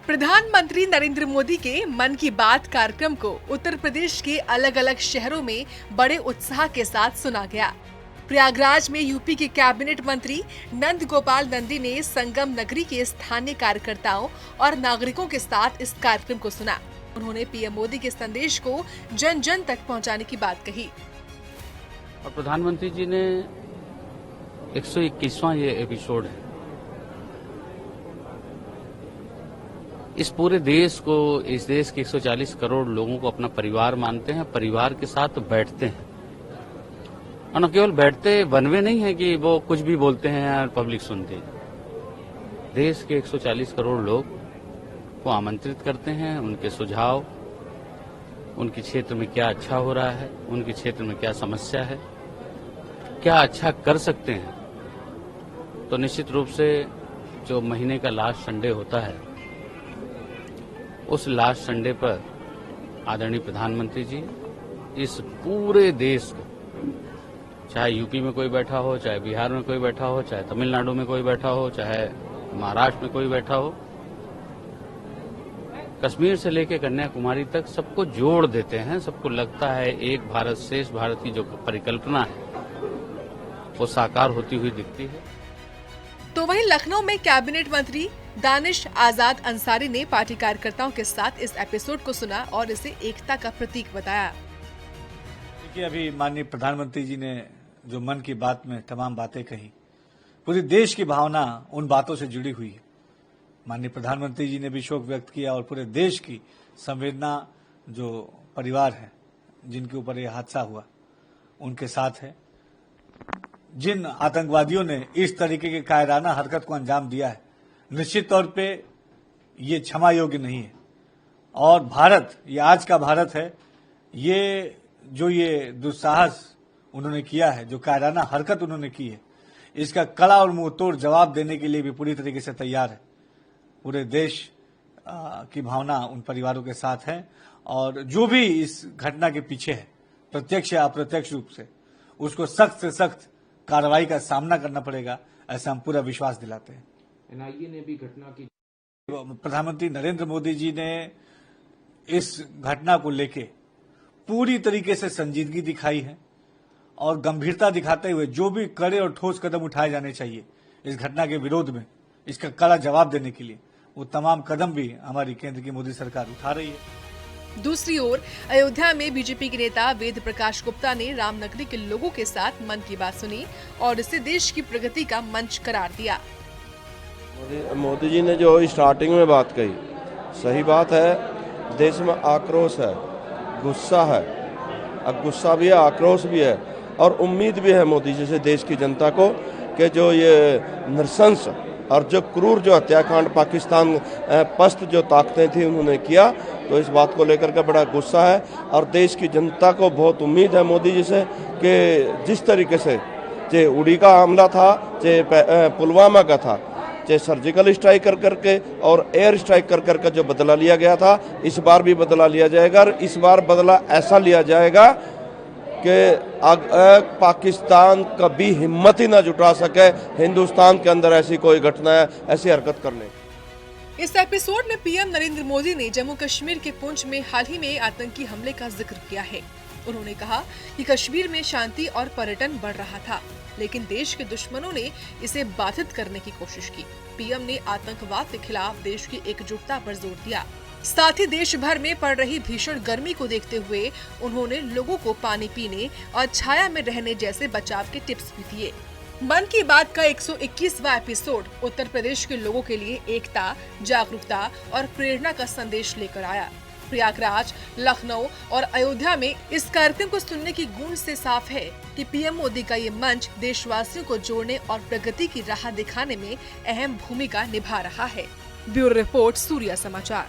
प्रधानमंत्री नरेंद्र मोदी के मन की बात कार्यक्रम को उत्तर प्रदेश के अलग अलग शहरों में बड़े उत्साह के साथ सुना गया। प्रयागराज में यूपी के कैबिनेट मंत्री नंद गोपाल नंदी ने संगम नगरी के स्थानीय कार्यकर्ताओं और नागरिकों के साथ इस कार्यक्रम को सुना। उन्होंने पीएम मोदी के संदेश को जन जन तक पहुंचाने की बात कही। और प्रधानमंत्री जी ने 121वां ये एपिसोड है। इस पूरे देश को, इस देश के 140 करोड़ लोगों को अपना परिवार मानते हैं, परिवार के साथ बैठते हैं। और न केवल बैठते वन वे नहीं है कि वो कुछ भी बोलते हैं और पब्लिक सुनती है। देश के 140 करोड़ लोग को आमंत्रित करते हैं, उनके सुझाव, उनके क्षेत्र में क्या अच्छा हो रहा है, उनके क्षेत्र में क्या समस्या है, क्या अच्छा कर सकते हैं। तो निश्चित रूप से जो महीने का लास्ट संडे होता है, उस लास्ट संडे पर आदरणीय प्रधानमंत्री जी इस पूरे देश को, चाहे यूपी में कोई बैठा हो, चाहे बिहार में कोई बैठा हो, चाहे तमिलनाडु में कोई बैठा हो, चाहे महाराष्ट्र में कोई बैठा हो, कश्मीर से लेकर कन्याकुमारी तक सबको जोड़ देते हैं। सबको लगता है एक भारत श्रेष्ठ भारत की जो परिकल्पना है वो साकार होती हुई दिखती है। तो वहीं लखनऊ में कैबिनेट मंत्री दानिश आजाद अंसारी ने पार्टी कार्यकर्ताओं के साथ इस एपिसोड को सुना और इसे एकता का प्रतीक बताया। देखिए, अभी माननीय प्रधानमंत्री जी ने जो मन की बात में तमाम बातें कही, पूरे देश की भावना उन बातों से जुड़ी हुई है। माननीय प्रधानमंत्री जी ने भी शोक व्यक्त किया और पूरे देश की संवेदना जो परिवार है जिनके ऊपर यह हादसा हुआ उनके साथ है। जिन आतंकवादियों ने इस तरीके के कायराना हरकत को अंजाम दिया है, निश्चित तौर पे ये क्षमा योग्य नहीं है। और भारत, ये आज का भारत है, ये दुस्साहस उन्होंने किया है, जो कायराना हरकत उन्होंने की है, इसका कड़ा और मुंह तोड़ जवाब देने के लिए भी पूरी तरीके से तैयार है। पूरे देश की भावना उन परिवारों के साथ है और जो भी इस घटना के पीछे है, प्रत्यक्ष या अप्रत्यक्ष रूप से, उसको सख्त से सख्त कार्रवाई का सामना करना पड़ेगा, ऐसा हम पूरा विश्वास दिलाते हैं। एनआईए ने भी घटना की, प्रधानमंत्री नरेंद्र मोदी जी ने इस घटना को लेके पूरी तरीके से संजीदगी दिखाई है और गंभीरता दिखाते हुए जो भी कड़े और ठोस कदम उठाए जाने चाहिए इस घटना के विरोध में, इसका कड़ा जवाब देने के लिए, वो तमाम कदम भी हमारी केंद्र की मोदी सरकार उठा रही है। दूसरी ओर अयोध्या में बीजेपी के नेता वेद प्रकाश गुप्ता ने रामनगरी के लोगों के साथ मन की बात सुनी और इसे देश की प्रगति का मंच करार दिया। मोदी जी ने जो स्टार्टिंग में बात कही, सही बात है। देश में आक्रोश है, गुस्सा है, अब गुस्सा भी है, आक्रोश भी है और उम्मीद भी है मोदी जी से देश की जनता को कि जो ये नृशंस और जो क्रूर जो हत्याकांड पाकिस्तान पस्त जो ताकतें थी उन्होंने किया, तो इस बात को लेकर के बड़ा गुस्सा है और देश की जनता को बहुत उम्मीद है मोदी जी से कि जिस तरीके से चाहे उड़ी का हमला था, चाहे पुलवामा का था, चाहे सर्जिकल स्ट्राइक कर करके और एयर स्ट्राइक कर करके जो बदला लिया गया था, इस बार भी बदला लिया जाएगा। और इस बार बदला ऐसा लिया जाएगा कि पाकिस्तान कभी हिम्मत ही ना जुटा सके हिंदुस्तान के अंदर ऐसी कोई घटना है, ऐसी हरकत करने। इस एपिसोड में पीएम नरेंद्र मोदी ने जम्मू कश्मीर के पुंछ में हाल ही में आतंकी हमले का जिक्र किया है। उन्होंने कहा कि कश्मीर में शांति और पर्यटन बढ़ रहा था, लेकिन देश के दुश्मनों ने इसे बाधित करने की कोशिश की। पीएम ने आतंकवाद के खिलाफ देश की एकजुटता पर जोर दिया। साथ ही देश भर में पड़ रही भीषण गर्मी को देखते हुए उन्होंने लोगों को पानी पीने और छाया में रहने जैसे बचाव के टिप्स भी दिए। मन की बात का 121वां एपिसोड उत्तर प्रदेश के लोगों के लिए एकता, जागरूकता और प्रेरणा का संदेश लेकर आया। प्रयागराज, लखनऊ और अयोध्या में इस कार्यक्रम को सुनने की गूंज से साफ है कि पीएम मोदी का ये मंच देशवासियों को जोड़ने और प्रगति की राह दिखाने में अहम भूमिका निभा रहा है। ब्यूरो रिपोर्ट, सूर्या समाचार।